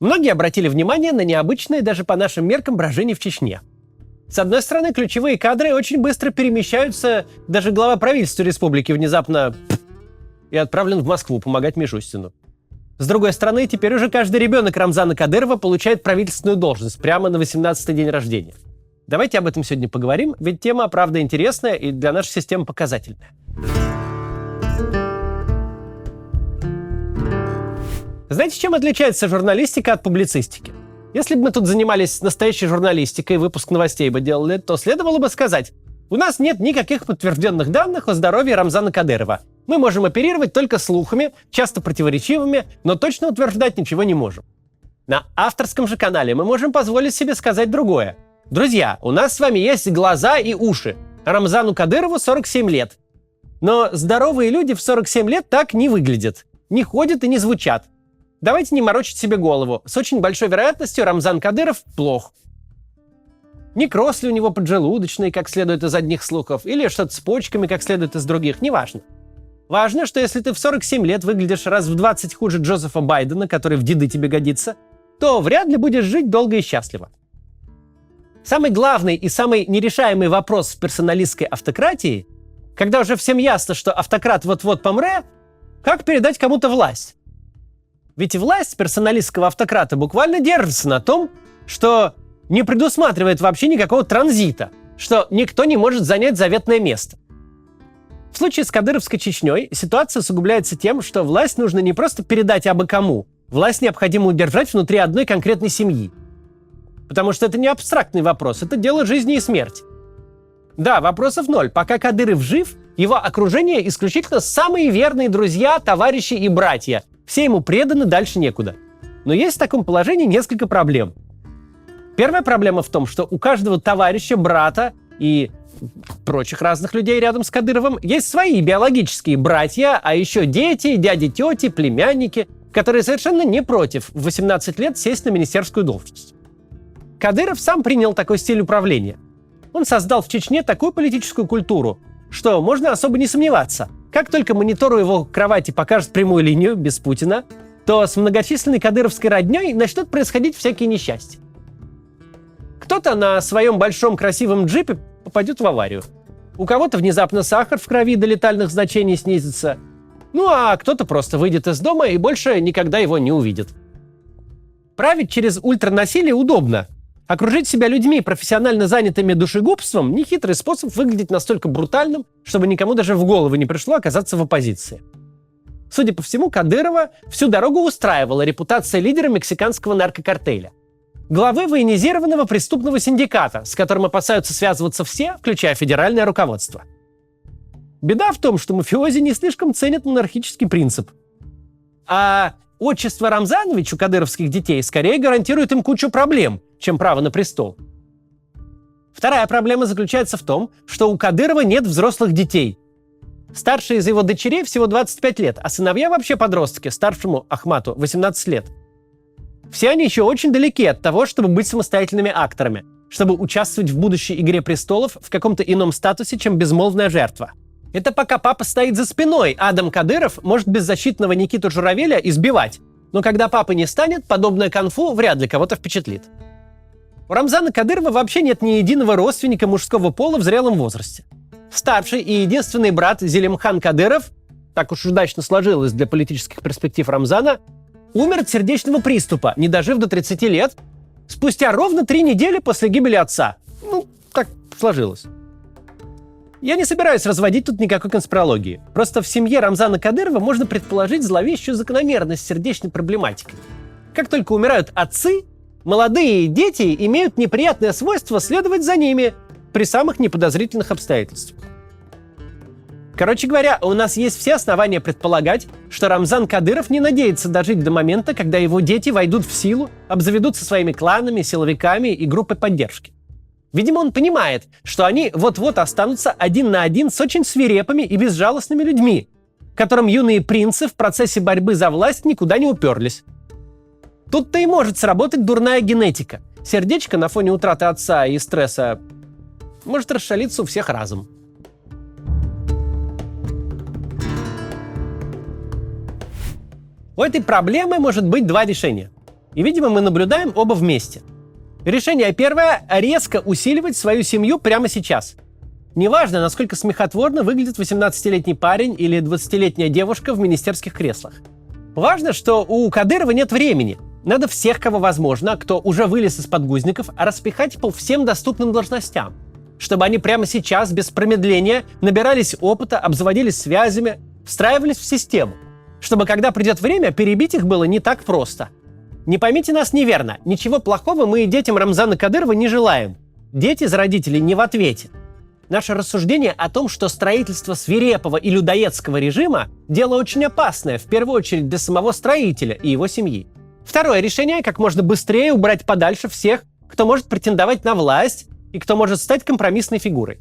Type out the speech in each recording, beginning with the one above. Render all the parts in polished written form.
Многие обратили внимание на необычное даже по нашим меркам брожение в Чечне. С одной стороны, ключевые кадры очень быстро перемещаются, даже глава правительства республики внезапно и отправлен в Москву помогать Мишустину. С другой стороны, теперь уже каждый ребенок Рамзана Кадырова получает правительственную должность прямо на 18-й день рождения. Давайте об этом сегодня поговорим, ведь тема, правда, интересная и для нашей системы показательная. Знаете, чем отличается журналистика от публицистики? Если бы мы тут занимались настоящей журналистикой, выпуск новостей бы делали, то следовало бы сказать: у нас нет никаких подтвержденных данных о здоровье Рамзана Кадырова. Мы можем оперировать только слухами, часто противоречивыми, но точно утверждать ничего не можем. На авторском же канале мы можем позволить себе сказать другое. Друзья, у нас с вами есть глаза и уши. Рамзану Кадырову 47 лет. Но здоровые люди в 47 лет так не выглядят, не ходят и не звучат. Давайте не морочить себе голову. С очень большой вероятностью Рамзан Кадыров плох. Некроз ли у него поджелудочный, как следует из одних слухов, или что-то с почками, как следует из других, неважно. Важно, что если ты в 47 лет выглядишь раз в 20 хуже Джозефа Байдена, который в деды тебе годится, то вряд ли будешь жить долго и счастливо. Самый главный и самый нерешаемый вопрос в персоналистской автократии, когда уже всем ясно, что автократ вот-вот помре, как передать кому-то власть? Ведь власть персоналистского автократа буквально держится на том, что не предусматривает вообще никакого транзита, что никто не может занять заветное место. В случае с кадыровской Чечней ситуация усугубляется тем, что власть нужно не просто передать абы кому, власть необходимо удержать внутри одной конкретной семьи. Потому что это не абстрактный вопрос, это дело жизни и смерти. Да, вопросов ноль. Пока Кадыров жив, его окружение исключительно самые верные друзья, товарищи и братья. Все ему преданы, дальше некуда. Но есть в таком положении несколько проблем. Первая проблема в том, что у каждого товарища, брата и прочих разных людей рядом с Кадыровым есть свои биологические братья, а еще дети, дяди, тети, племянники, которые совершенно не против в 18 лет сесть на министерскую должность. Кадыров сам принял такой стиль управления. Он создал в Чечне такую политическую культуру, что можно особо не сомневаться. Как только монитор у его кровати покажет прямую линию, без Путина, то с многочисленной кадыровской родней начнут происходить всякие несчастья. Кто-то на своем большом красивом джипе попадет в аварию. У кого-то внезапно сахар в крови до летальных значений снизится. Ну а кто-то просто выйдет из дома и больше никогда его не увидит. Править через ультранасилие удобно. Окружить себя людьми, профессионально занятыми душегубством, нехитрый способ выглядеть настолько брутальным, чтобы никому даже в голову не пришло оказаться в оппозиции. Судя по всему, Кадырова всю дорогу устраивала репутация лидера мексиканского наркокартеля. Главы военизированного преступного синдиката, с которым опасаются связываться все, включая федеральное руководство. Беда в том, что мафиози не слишком ценят монархический принцип. А отчество Рамзанович у кадыровских детей скорее гарантирует им кучу проблем, чем право на престол. Вторая проблема заключается в том, что у Кадырова нет взрослых детей. Старшей из его дочерей всего 25 лет, а сыновья вообще подростки, старшему Ахмату 18 лет. Все они еще очень далеки от того, чтобы быть самостоятельными акторами, чтобы участвовать в будущей «Игре престолов» в каком-то ином статусе, чем безмолвная жертва. Это пока папа стоит за спиной, Адам Кадыров может беззащитного Никиту Журавеля избивать. Но когда папы не станет, подобное конфу вряд ли кого-то впечатлит. У Рамзана Кадырова вообще нет ни единого родственника мужского пола в зрелом возрасте. Старший и единственный брат Зелимхан Кадыров, так уж удачно сложилось для политических перспектив Рамзана, умер от сердечного приступа, не дожив до 30 лет, спустя ровно 3 недели после гибели отца. Ну, так сложилось. Я не собираюсь разводить тут никакой конспирологии. Просто в семье Рамзана Кадырова можно предположить зловещую закономерность сердечной проблематики. Как только умирают отцы, молодые дети имеют неприятное свойство следовать за ними при самых неподозрительных обстоятельствах. Короче говоря, у нас есть все основания предполагать, что Рамзан Кадыров не надеется дожить до момента, когда его дети войдут в силу, обзаведутся своими кланами, силовиками и группой поддержки. Видимо, он понимает, что они вот-вот останутся один на один с очень свирепыми и безжалостными людьми, которым юные принцы в процессе борьбы за власть никуда не уперлись. Тут-то и может сработать дурная генетика. Сердечко на фоне утраты отца и стресса может расшалиться у всех разом. У этой проблемы может быть два решения. И, видимо, мы наблюдаем оба вместе. Решение первое – резко усиливать свою семью прямо сейчас. Неважно, насколько смехотворно выглядит 18-летний парень или 20-летняя девушка в министерских креслах. Важно, что у Кадырова нет времени. Надо всех, кого возможно, кто уже вылез из подгузников, распихать по всем доступным должностям, чтобы они прямо сейчас, без промедления, набирались опыта, обзаводились связями, встраивались в систему, чтобы, когда придет время, перебить их было не так просто. Не поймите нас неверно, ничего плохого мы и детям Рамзана Кадырова не желаем. Дети за родителей не в ответе. Наше рассуждение о том, что строительство свирепого и людоедского режима – дело очень опасное, в первую очередь для самого строителя и его семьи. Второе решение – как можно быстрее убрать подальше всех, кто может претендовать на власть и кто может стать компромиссной фигурой.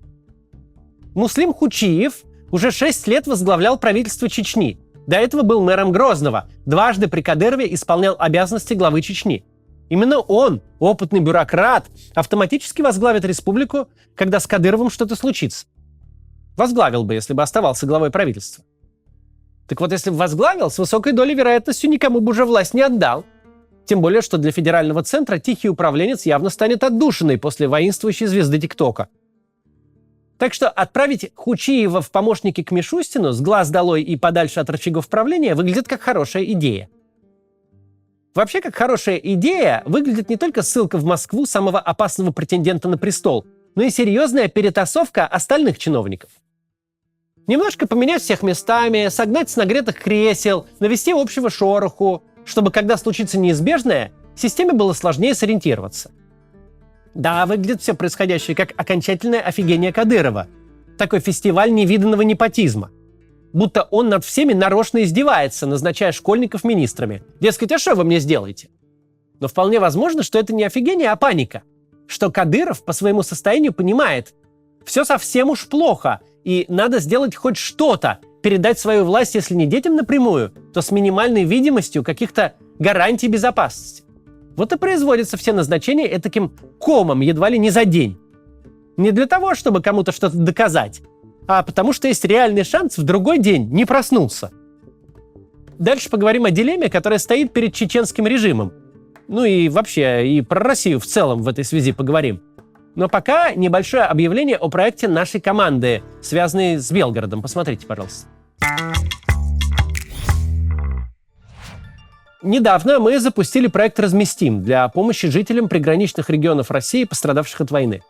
Муслим Хучиев уже 6 лет возглавлял правительство Чечни. До этого был мэром Грозного, дважды при Кадырове исполнял обязанности главы Чечни. Именно он, опытный бюрократ, автоматически возглавит республику, когда с Кадыровым что-то случится. Возглавил бы, если бы оставался главой правительства. Так вот, если бы возглавил, с высокой долей вероятностью никому бы уже власть не отдал. Тем более, что для федерального центра тихий управленец явно станет отдушиной после воинствующей звезды ТикТока. Так что отправить Хучиева в помощники к Мишустину с глаз долой и подальше от рычагов правления выглядит как хорошая идея. Вообще, как хорошая идея, выглядит не только ссылка в Москву самого опасного претендента на престол, но и серьезная перетасовка остальных чиновников. Немножко поменять всех местами, согнать с нагретых кресел, навести общего шороху, чтобы, когда случится неизбежное, системе было сложнее сориентироваться. Да, выглядит все происходящее как окончательное офигение Кадырова. Такой фестиваль невиданного непотизма. Будто он над всеми нарочно издевается, назначая школьников министрами. Дескать, а что вы мне сделаете? Но вполне возможно, что это не офигение, а паника. Что Кадыров по своему состоянию понимает, все совсем уж плохо, и надо сделать хоть что-то, передать свою власть, если не детям напрямую, то с минимальной видимостью каких-то гарантий безопасности. Вот и производятся все назначения этаким комом едва ли не за день. Не для того, чтобы кому-то что-то доказать, а потому что есть реальный шанс в другой день не проснуться. Дальше поговорим о дилемме, которая стоит перед чеченским режимом. Ну и вообще, и про Россию в целом в этой связи поговорим. Но пока небольшое объявление о проекте нашей команды, связанной с Белгородом. Посмотрите, пожалуйста. Недавно мы запустили проект «Разместим» для помощи жителям приграничных регионов России, пострадавших от войны.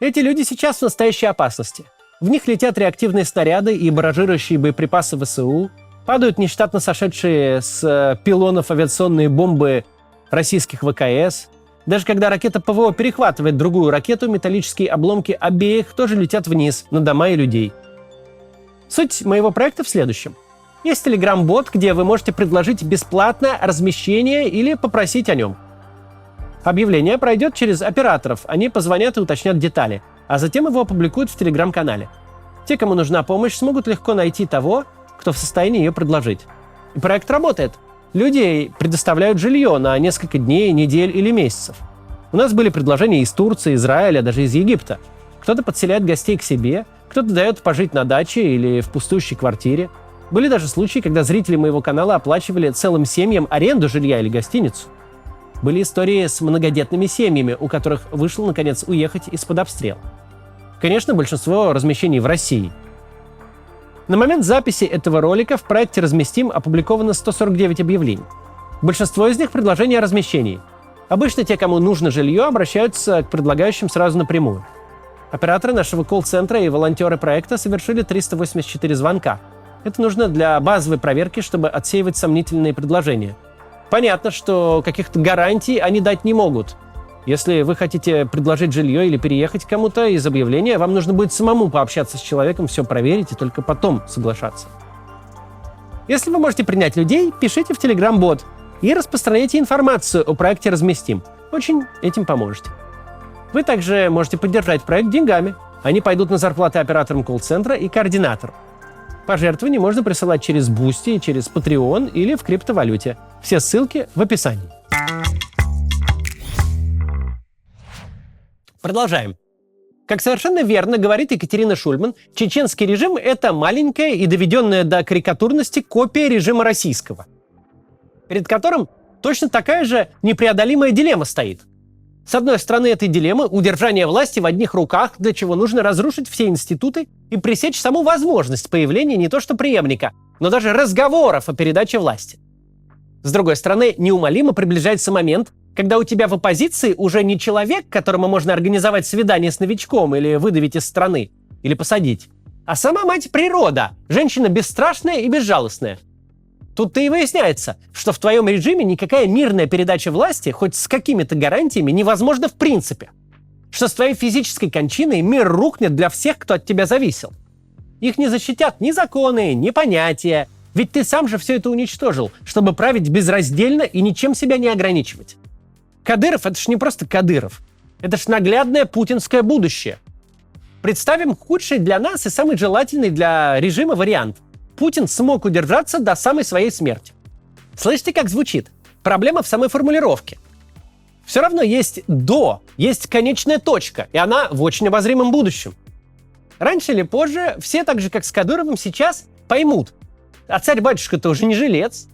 Эти люди сейчас в настоящей опасности. В них летят реактивные снаряды и барражирующие боеприпасы ВСУ, падают нештатно сошедшие с пилонов авиационные бомбы российских ВКС. Даже когда ракета ПВО перехватывает другую ракету, металлические обломки обеих тоже летят вниз, на дома и людей. Суть моего проекта в следующем. Есть Telegram-бот, где вы можете предложить бесплатное размещение или попросить о нем. Объявление пройдет через операторов, они позвонят и уточнят детали, а затем его опубликуют в Telegram-канале. Те, кому нужна помощь, смогут легко найти того, кто в состоянии ее предложить. И проект работает. Люди предоставляют жилье на несколько дней, недель или месяцев. У нас были предложения из Турции, Израиля, даже из Египта. Кто-то подселяет гостей к себе, кто-то дает пожить на даче или в пустующей квартире. Были даже случаи, когда зрители моего канала оплачивали целым семьям аренду жилья или гостиницу. Были истории с многодетными семьями, у которых вышло, наконец, уехать из-под обстрела. Конечно, большинство размещений в России. На момент записи этого ролика в проекте «Разместим» опубликовано 149 объявлений. Большинство из них – предложения о размещении. Обычно те, кому нужно жилье, обращаются к предлагающим сразу напрямую. Операторы нашего колл-центра и волонтеры проекта совершили 384 звонка. Это нужно для базовой проверки, чтобы отсеивать сомнительные предложения. Понятно, что каких-то гарантий они дать не могут. Если вы хотите предложить жилье или переехать к кому-то из объявления, вам нужно будет самому пообщаться с человеком, все проверить и только потом соглашаться. Если вы можете принять людей, пишите в Telegram-бот и распространяйте информацию о проекте «Разместим». Очень этим поможете. Вы также можете поддержать проект деньгами. Они пойдут на зарплаты операторам колл-центра и координатору. Пожертвования можно присылать через Boosty, через Patreon или в криптовалюте. Все ссылки в описании. Продолжаем. Как совершенно верно говорит Екатерина Шульман, чеченский режим – это маленькая и доведенная до карикатурности копия режима российского, перед которым точно такая же непреодолимая дилемма стоит. С одной стороны этой дилеммы удержание власти в одних руках, для чего нужно разрушить все институты и пресечь саму возможность появления не то что преемника, но даже разговоров о передаче власти. С другой стороны, неумолимо приближается момент, когда у тебя в оппозиции уже не человек, которому можно организовать свидание с новичком или выдавить из страны, или посадить, а сама мать природа, женщина бесстрашная и безжалостная. Тут-то и выясняется, что в твоем режиме никакая мирная передача власти хоть с какими-то гарантиями невозможна в принципе. Что с твоей физической кончиной мир рухнет для всех, кто от тебя зависел. Их не защитят ни законы, ни понятия, ведь ты сам же все это уничтожил, чтобы править безраздельно и ничем себя не ограничивать. Кадыров — это ж не просто Кадыров. Это ж наглядное путинское будущее. Представим худший для нас и самый желательный для режима вариант. Путин смог удержаться до самой своей смерти. Слышите, как звучит? Проблема в самой формулировке. Все равно есть «до», есть конечная точка, и она в очень обозримом будущем. Раньше или позже все, так же как с Кадыровым сейчас, поймут. А царь-батюшка-то уже не жилец.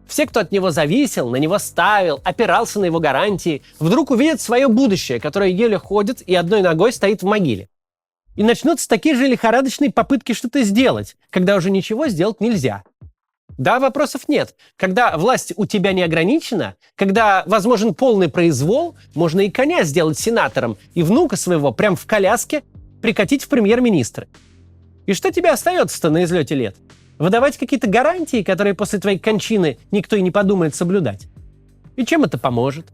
Все, кто от него зависел, на него ставил, опирался на его гарантии, вдруг увидят свое будущее, которое еле ходит и одной ногой стоит в могиле. И начнутся такие же лихорадочные попытки что-то сделать, когда уже ничего сделать нельзя. Да, вопросов нет. Когда власть у тебя не ограничена, когда возможен полный произвол, можно и коня сделать сенатором, и внука своего прям в коляске прикатить в премьер-министры. И что тебе остается-то на излете лет? Выдавать какие-то гарантии, которые после твоей кончины никто и не подумает соблюдать? И чем это поможет?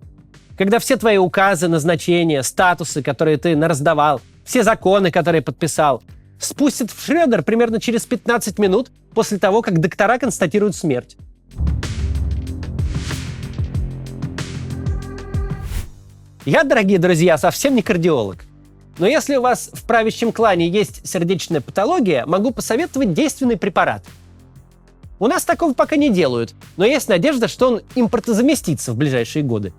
Когда все твои указы, назначения, статусы, которые ты нараздавал, все законы, которые подписал, спустят в шредер примерно через 15 минут после того, как доктора констатируют смерть. Я, дорогие друзья, совсем не кардиолог. Но если у вас в правящем клане есть сердечная патология, могу посоветовать действенный препарат. У нас такого пока не делают, но есть надежда, что он импортозаместится в ближайшие годы.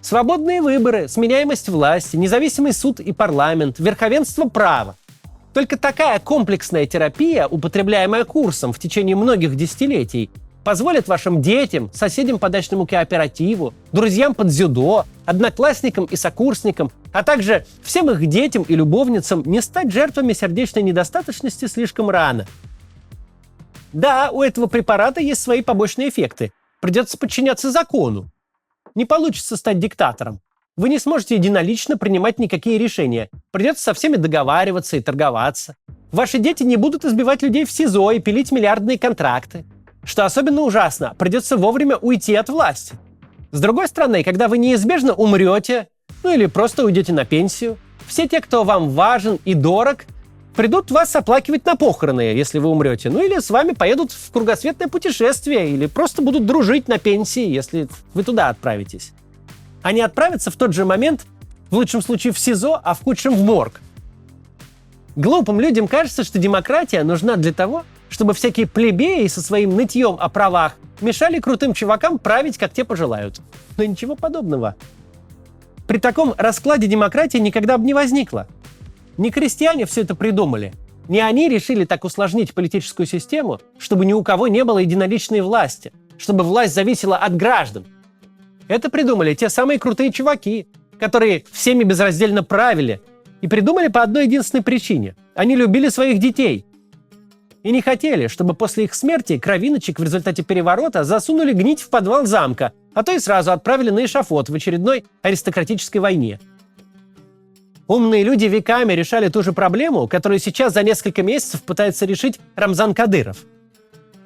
Свободные выборы, сменяемость власти, независимый суд и парламент, верховенство права. Только такая комплексная терапия, употребляемая курсом в течение многих десятилетий, позволит вашим детям, соседям по дачному кооперативу, друзьям под дзюдо, одноклассникам и сокурсникам, а также всем их детям и любовницам не стать жертвами сердечной недостаточности слишком рано. Да, у этого препарата есть свои побочные эффекты. Придется подчиняться закону. Не получится стать диктатором. Вы не сможете единолично принимать никакие решения. Придется со всеми договариваться и торговаться. Ваши дети не будут избивать людей в СИЗО и пилить миллиардные контракты. Что особенно ужасно, придется вовремя уйти от власти. С другой стороны, когда вы неизбежно умрете, или просто уйдете на пенсию, все те, кто вам важен и дорог, придут вас оплакивать на похороны, если вы умрете. Или с вами поедут в кругосветное путешествие, или просто будут дружить на пенсии, если вы туда отправитесь. Они отправятся в тот же момент, в лучшем случае в СИЗО, а в худшем в морг. Глупым людям кажется, что демократия нужна для того, чтобы всякие плебеи со своим нытьем о правах мешали крутым чувакам править, как те пожелают. Но ничего подобного. При таком раскладе демократия никогда бы не возникла. Не крестьяне все это придумали. Не они решили так усложнить политическую систему, чтобы ни у кого не было единоличной власти, чтобы власть зависела от граждан. Это придумали те самые крутые чуваки, которые всеми безраздельно правили, и придумали по одной единственной причине. Они любили своих детей. И не хотели, чтобы после их смерти кровиночек в результате переворота засунули гнить в подвал замка, а то и сразу отправили на эшафот в очередной аристократической войне. Умные люди веками решали ту же проблему, которую сейчас за несколько месяцев пытается решить Рамзан Кадыров.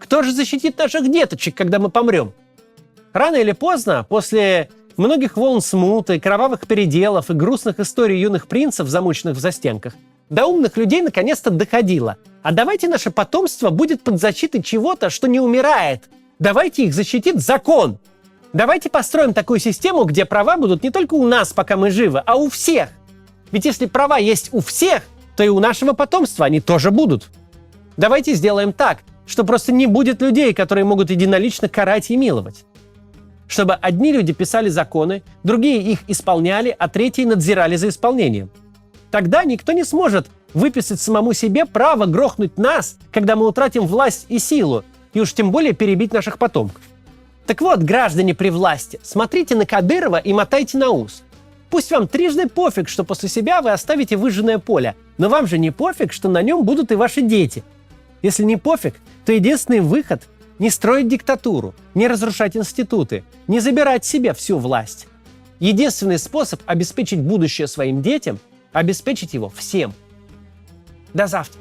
Кто же защитит наших деточек, когда мы помрем? Рано или поздно, после многих волн смуты, кровавых переделов и грустных историй юных принцев, замученных в застенках, до умных людей наконец-то доходило. А давайте наше потомство будет под защитой чего-то, что не умирает. Давайте их защитит закон. Давайте построим такую систему, где права будут не только у нас, пока мы живы, а у всех. Ведь если права есть у всех, то и у нашего потомства они тоже будут. Давайте сделаем так, что просто не будет людей, которые могут единолично карать и миловать. Чтобы одни люди писали законы, другие их исполняли, а третьи надзирали за исполнением. Тогда никто не сможет выписать самому себе право грохнуть нас, когда мы утратим власть и силу, и уж тем более перебить наших потомков. Так вот, граждане при власти, смотрите на Кадырова и мотайте на ус. Пусть вам трижды пофиг, что после себя вы оставите выжженное поле, но вам же не пофиг, что на нем будут и ваши дети. Если не пофиг, то единственный выход – не строить диктатуру, не разрушать институты, не забирать себе всю власть. Единственный способ обеспечить будущее своим детям – обеспечить его всем. До завтра.